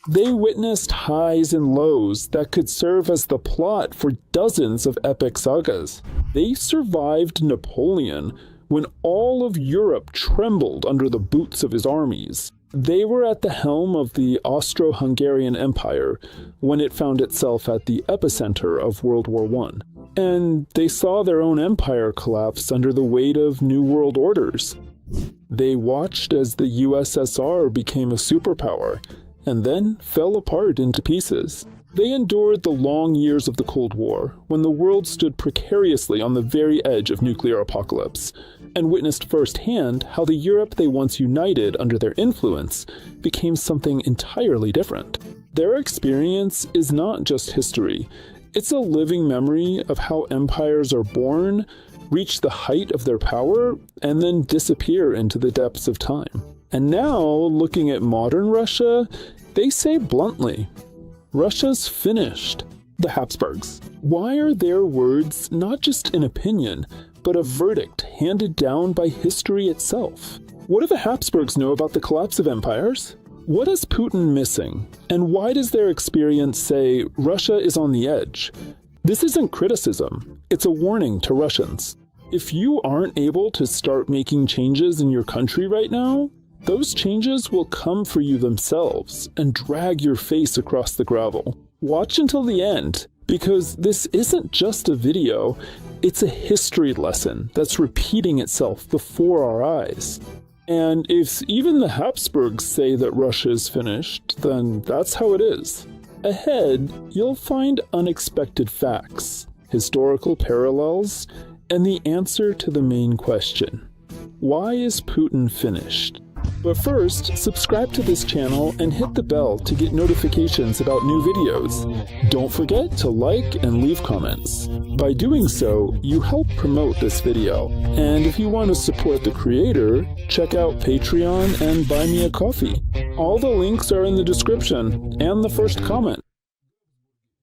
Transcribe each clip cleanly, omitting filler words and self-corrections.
They witnessed highs and lows that could serve as the plot for dozens of epic sagas. They survived Napoleon when all of Europe trembled under the boots of his armies. They were at the helm of the Austro-Hungarian Empire when it found itself at the epicenter of World War I. And they saw their own empire collapse under the weight of New World Orders. They watched as the USSR became a superpower and then fell apart into pieces. They endured the long years of the Cold War, when the world stood precariously on the very edge of nuclear apocalypse, and witnessed firsthand how the Europe they once united under their influence became something entirely different. Their experience is not just history. It's a living memory of how empires are born, reach the height of their power, and then disappear into the depths of time. And now, looking at modern Russia, they say bluntly, Russia's finished. The Habsburgs. Why are their words not just an opinion, but a verdict handed down by history itself? What do the Habsburgs know about the collapse of empires? What is Putin missing? And why does their experience say Russia is on the edge? This isn't criticism. It's a warning to Russians. If you aren't able to start making changes in your country right now, those changes will come for you themselves and drag your face across the gravel. Watch until the end, because this isn't just a video, it's a history lesson that's repeating itself before our eyes. And if even the Habsburgs say that Russia is finished, then that's how it is. Ahead, you'll find unexpected facts, historical parallels, and the answer to the main question. Why is Putin finished? But first, subscribe to this channel and hit the bell to get notifications about new videos. Don't forget to like and leave comments. By doing so, you help promote this video. And if you want to support the creator, check out Patreon and Buy Me a Coffee. All the links are in the description and the first comment.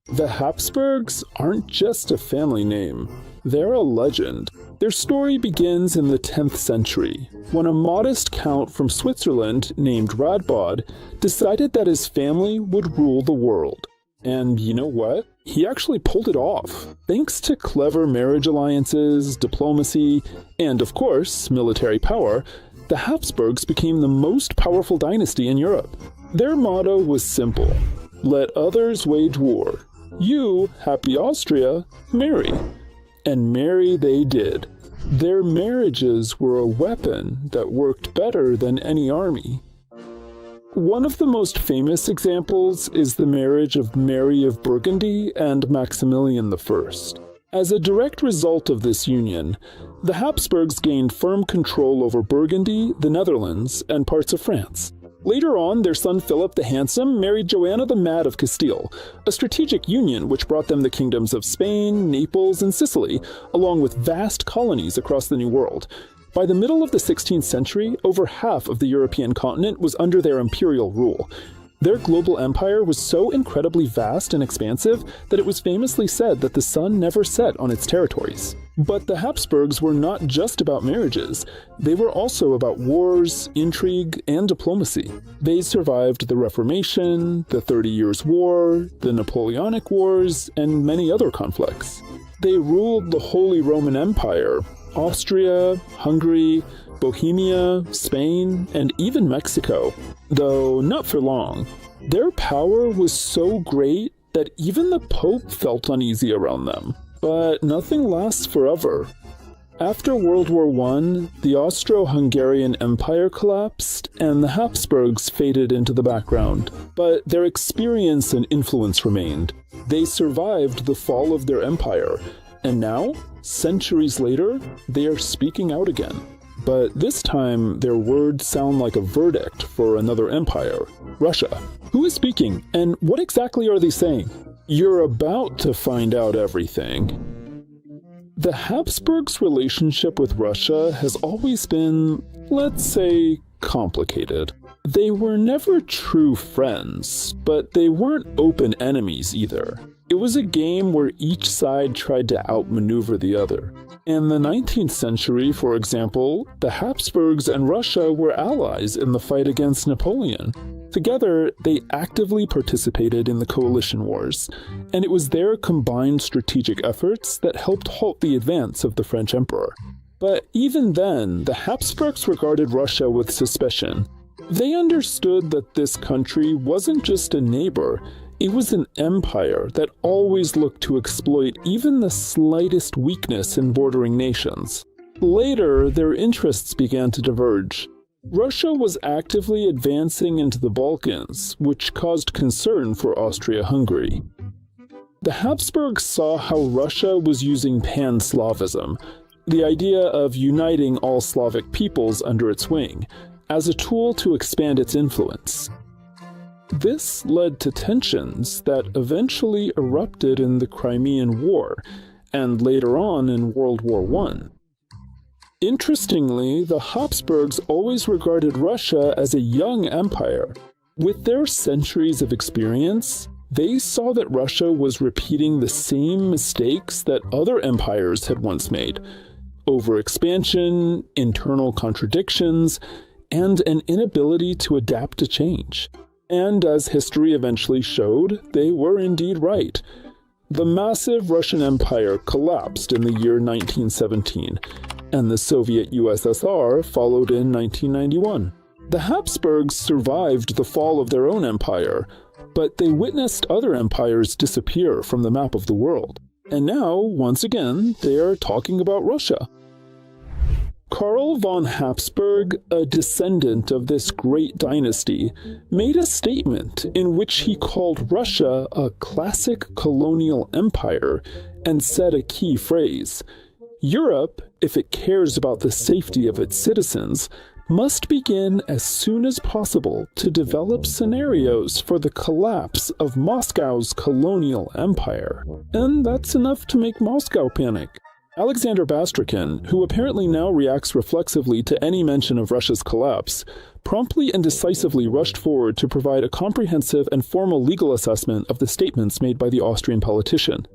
The Habsburgs aren't just a family name. They're a legend. Their story begins in the 10th century, when a modest count from Switzerland named Radbod decided that his family would rule the world. And you know what? He actually pulled it off, thanks to clever marriage alliances, diplomacy, and of course, military power. The Habsburgs became the most powerful dynasty in Europe. Their motto was simple: let others wage war. You, happy Austria, marry. And marry they did. Their marriages were a weapon that worked better than any army. One of the most famous examples is the marriage of Mary of Burgundy and Maximilian I. As a direct result of this union, the Habsburgs gained firm control over Burgundy, the Netherlands, and parts of France. Later on, their son Philip the Handsome married Joanna the Mad of Castile, a strategic union which brought them the kingdoms of Spain, Naples, and Sicily, along with vast colonies across the New World. By the middle of the 16th century, over half of the European continent was under their imperial rule. Their global empire was so incredibly vast and expansive that it was famously said that the sun never set on its territories. But the Habsburgs were not just about marriages. They were also about wars, intrigue, and diplomacy. They survived the Reformation, the 30 Years' War, the Napoleonic Wars, and many other conflicts. They ruled the Holy Roman Empire, Austria, Hungary, Bohemia, Spain, and even Mexico, though not for long. Their power was so great that even the Pope felt uneasy around them. But nothing lasts forever. After World War I, the Austro-Hungarian Empire collapsed, and the Habsburgs faded into the background. But their experience and influence remained. They survived the fall of their empire, and now, centuries later, they are speaking out again. But this time, their words sound like a verdict for another empire, Russia. Who is speaking, and what exactly are they saying? You're about to find out everything. The Habsburgs' relationship with Russia has always been, let's say, complicated. They were never true friends, but they weren't open enemies either. It was a game where each side tried to outmaneuver the other. In the 19th century, for example, the Habsburgs and Russia were allies in the fight against Napoleon. Together, they actively participated in the coalition wars, and it was their combined strategic efforts that helped halt the advance of the French emperor. But even then, the Habsburgs regarded Russia with suspicion. They understood that this country wasn't just a neighbor, it was an empire that always looked to exploit even the slightest weakness in bordering nations. Later, their interests began to diverge. Russia was actively advancing into the Balkans, which caused concern for Austria-Hungary. The Habsburgs saw how Russia was using pan-Slavism, the idea of uniting all Slavic peoples under its wing, as a tool to expand its influence. This led to tensions that eventually erupted in the Crimean War, and later on in World War I. Interestingly, the Habsburgs always regarded Russia as a young empire. With their centuries of experience, they saw that Russia was repeating the same mistakes that other empires had once made: overexpansion, internal contradictions, and an inability to adapt to change. And as history eventually showed, they were indeed right. The massive Russian Empire collapsed in the year 1917, and the Soviet USSR followed in 1991. The Habsburgs survived the fall of their own empire, but they witnessed other empires disappear from the map of the world. And now, once again, they are talking about Russia. Karl von Habsburg, a descendant of this great dynasty, made a statement in which he called Russia a classic colonial empire and said a key phrase: Europe, if it cares about the safety of its citizens, must begin as soon as possible to develop scenarios for the collapse of Moscow's colonial empire. And that's enough to make Moscow panic. Alexander Bastrakin, who apparently now reacts reflexively to any mention of Russia's collapse, promptly and decisively rushed forward to provide a comprehensive and formal legal assessment of the statements made by the Austrian politician.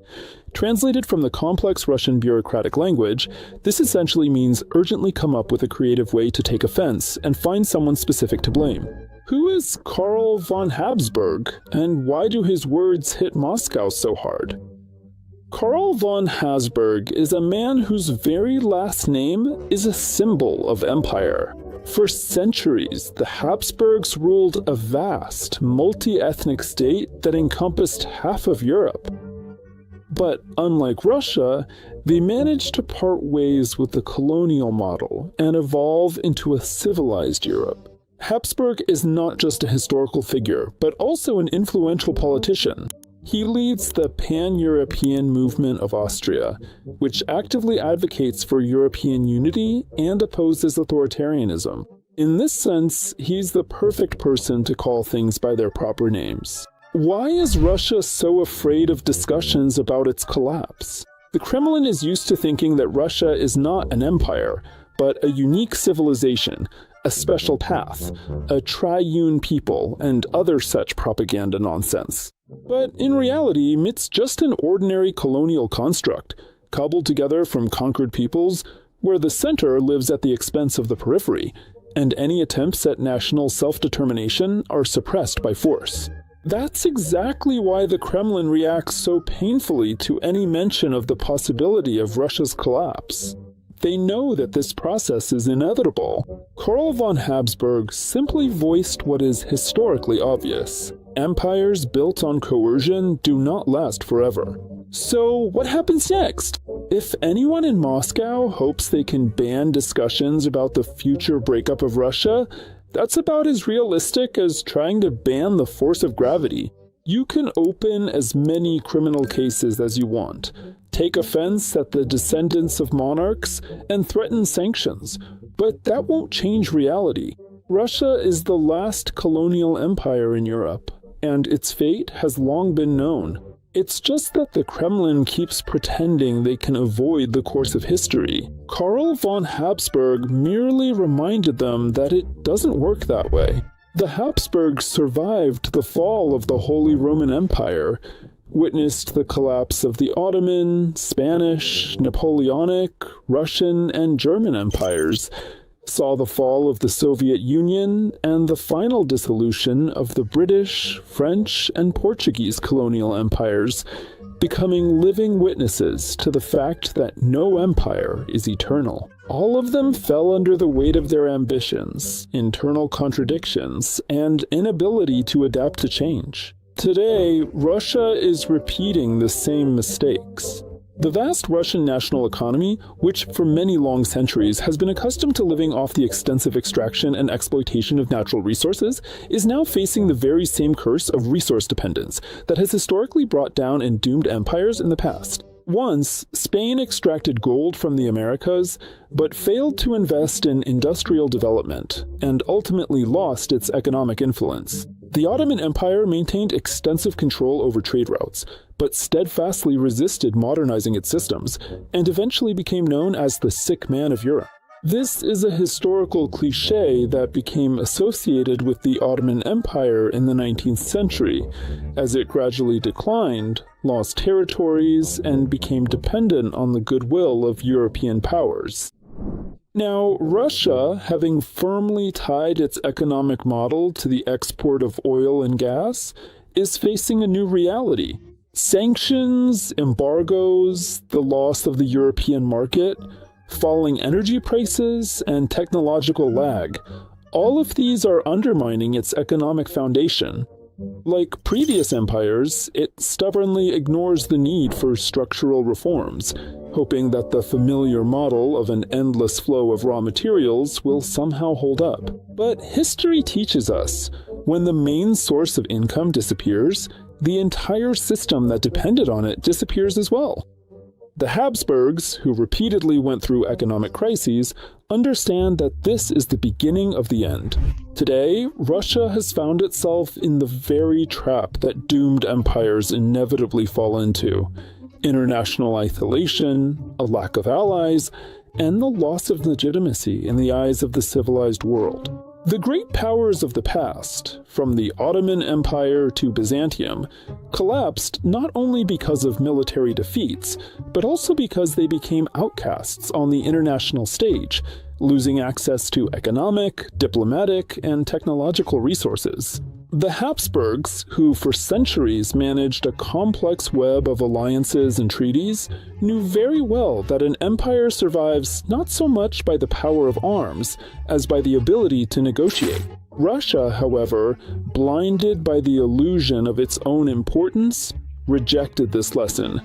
Translated from the complex Russian bureaucratic language, this essentially means urgently come up with a creative way to take offense and find someone specific to blame. Who is Karl von Habsburg, and why do his words hit Moscow so hard? Karl von Habsburg is a man whose very last name is a symbol of empire. For centuries, the Habsburgs ruled a vast, multi-ethnic state that encompassed half of Europe. But unlike Russia, they managed to part ways with the colonial model and evolve into a civilized Europe. Habsburg is not just a historical figure, but also an influential politician. He leads the pan-European movement of Austria, which actively advocates for European unity and opposes authoritarianism. In this sense, he's the perfect person to call things by their proper names. Why is Russia so afraid of discussions about its collapse? The Kremlin is used to thinking that Russia is not an empire, but a unique civilization, a special path, a triune people, and other such propaganda nonsense. But in reality, it's just an ordinary colonial construct, cobbled together from conquered peoples, where the center lives at the expense of the periphery, and any attempts at national self-determination are suppressed by force. That's exactly why the Kremlin reacts so painfully to any mention of the possibility of Russia's collapse. They know that this process is inevitable. Karl von Habsburg simply voiced what is historically obvious. Empires built on coercion do not last forever. So what happens next? If anyone in Moscow hopes they can ban discussions about the future breakup of Russia, that's about as realistic as trying to ban the force of gravity. You can open as many criminal cases as you want, take offense at the descendants of monarchs, and threaten sanctions, but that won't change reality. Russia is the last colonial empire in Europe, and its fate has long been known. It's just that the Kremlin keeps pretending they can avoid the course of history. Karl von Habsburg merely reminded them that it doesn't work that way. The Habsburgs survived the fall of the Holy Roman Empire, witnessed the collapse of the Ottoman, Spanish, Napoleonic, Russian, and German empires. saw the fall of the Soviet Union and the final dissolution of the British, French, and Portuguese colonial empires, becoming living witnesses to the fact that no empire is eternal. All of them fell under the weight of their ambitions, internal contradictions, and inability to adapt to change. Today, Russia is repeating the same mistakes. The vast Russian national economy, which for many long centuries has been accustomed to living off the extensive extraction and exploitation of natural resources, is now facing the very same curse of resource dependence that has historically brought down and doomed empires in the past. Once, Spain extracted gold from the Americas, but failed to invest in industrial development, and ultimately lost its economic influence. The Ottoman Empire maintained extensive control over trade routes, but steadfastly resisted modernizing its systems, and eventually became known as the sick man of Europe. This is a historical cliché that became associated with the Ottoman Empire in the 19th century, as it gradually declined, lost territories, and became dependent on the goodwill of European powers. Now, Russia, having firmly tied its economic model to the export of oil and gas, is facing a new reality. Sanctions, embargoes, the loss of the European market, falling energy prices, and technological lag. All of these are undermining its economic foundation. Like previous empires, it stubbornly ignores the need for structural reforms, hoping that the familiar model of an endless flow of raw materials will somehow hold up. But history teaches us, when the main source of income disappears, the entire system that depended on it disappears as well. The Habsburgs, who repeatedly went through economic crises, understand that this is the beginning of the end. Today, Russia has found itself in the very trap that doomed empires inevitably fall into: international isolation, a lack of allies, and the loss of legitimacy in the eyes of the civilized world. The great powers of the past, from the Ottoman Empire to Byzantium, collapsed not only because of military defeats, but also because they became outcasts on the international stage, losing access to economic, diplomatic, and technological resources. The Habsburgs, who for centuries managed a complex web of alliances and treaties, knew very well that an empire survives not so much by the power of arms as by the ability to negotiate. Russia, however, blinded by the illusion of its own importance, rejected this lesson,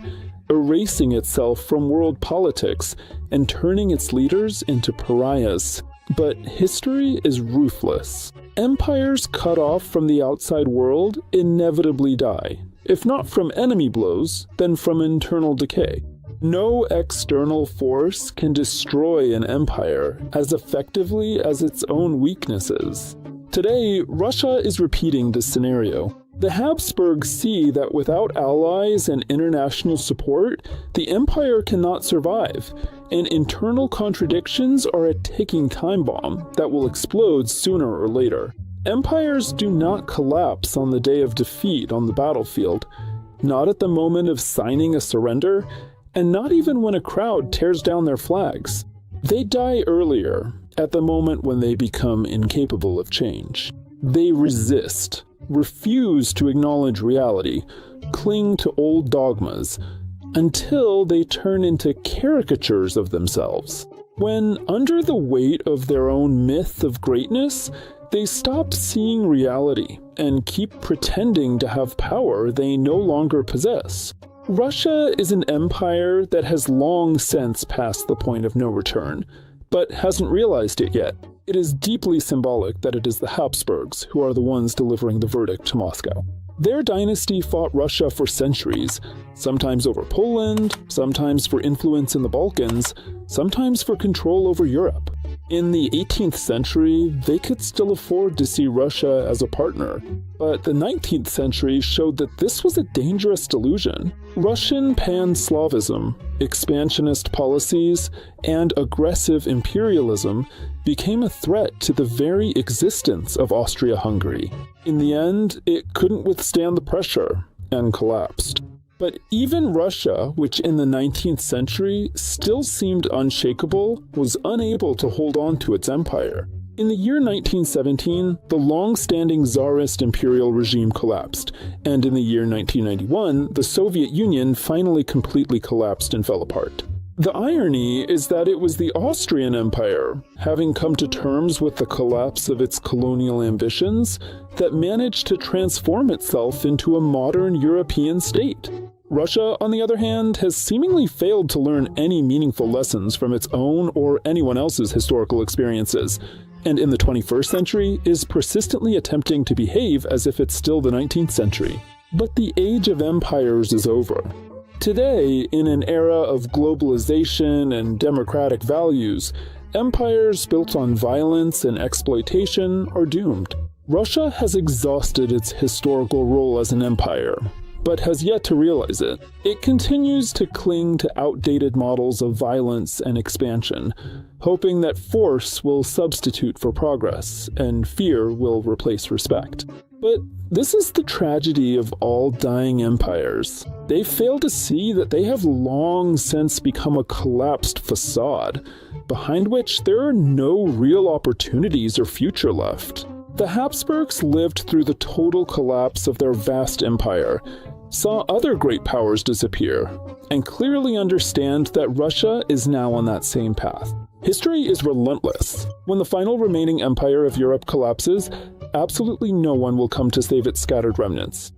erasing itself from world politics and turning its leaders into pariahs. But history is ruthless. Empires cut off from the outside world inevitably die, if not from enemy blows, then from internal decay. No external force can destroy an empire as effectively as its own weaknesses. Today, Russia is repeating this scenario. The Habsburgs see that without allies and international support, the empire cannot survive, and internal contradictions are a ticking time bomb that will explode sooner or later. Empires do not collapse on the day of defeat on the battlefield, not at the moment of signing a surrender, and not even when a crowd tears down their flags. They die earlier, at the moment when they become incapable of change. They resist, refuse to acknowledge reality, cling to old dogmas, until they turn into caricatures of themselves. When, under the weight of their own myth of greatness, they stop seeing reality and keep pretending to have power they no longer possess. Russia is an empire that has long since passed the point of no return, but hasn't realized it yet. It is deeply symbolic that it is the Habsburgs who are the ones delivering the verdict to Moscow. Their dynasty fought Russia for centuries, sometimes over Poland, sometimes for influence in the Balkans, sometimes for control over Europe. In the 18th century, they could still afford to see Russia as a partner, but the 19th century showed that this was a dangerous delusion. Russian pan-Slavism, expansionist policies, and aggressive imperialism became a threat to the very existence of Austria-Hungary. In the end, it couldn't withstand the pressure and collapsed. But even Russia, which in the 19th century still seemed unshakable, was unable to hold on to its empire. In the year 1917, the long-standing Tsarist imperial regime collapsed, and in the year 1991, the Soviet Union finally completely collapsed and fell apart. The irony is that it was the Austrian Empire, having come to terms with the collapse of its colonial ambitions, that managed to transform itself into a modern European state. Russia, on the other hand, has seemingly failed to learn any meaningful lessons from its own or anyone else's historical experiences, and in the 21st century is persistently attempting to behave as if it's still the 19th century. But the age of empires is over. Today, in an era of globalization and democratic values, empires built on violence and exploitation are doomed. Russia has exhausted its historical role as an empire, but has yet to realize it. It continues to cling to outdated models of violence and expansion, hoping that force will substitute for progress and fear will replace respect. But this is the tragedy of all dying empires. They fail to see that they have long since become a collapsed facade, behind which there are no real opportunities or future left. The Habsburgs lived through the total collapse of their vast empire, saw other great powers disappear, and clearly understand that Russia is now on that same path. History is relentless. When the final remaining empire of Europe collapses, absolutely no one will come to save its scattered remnants.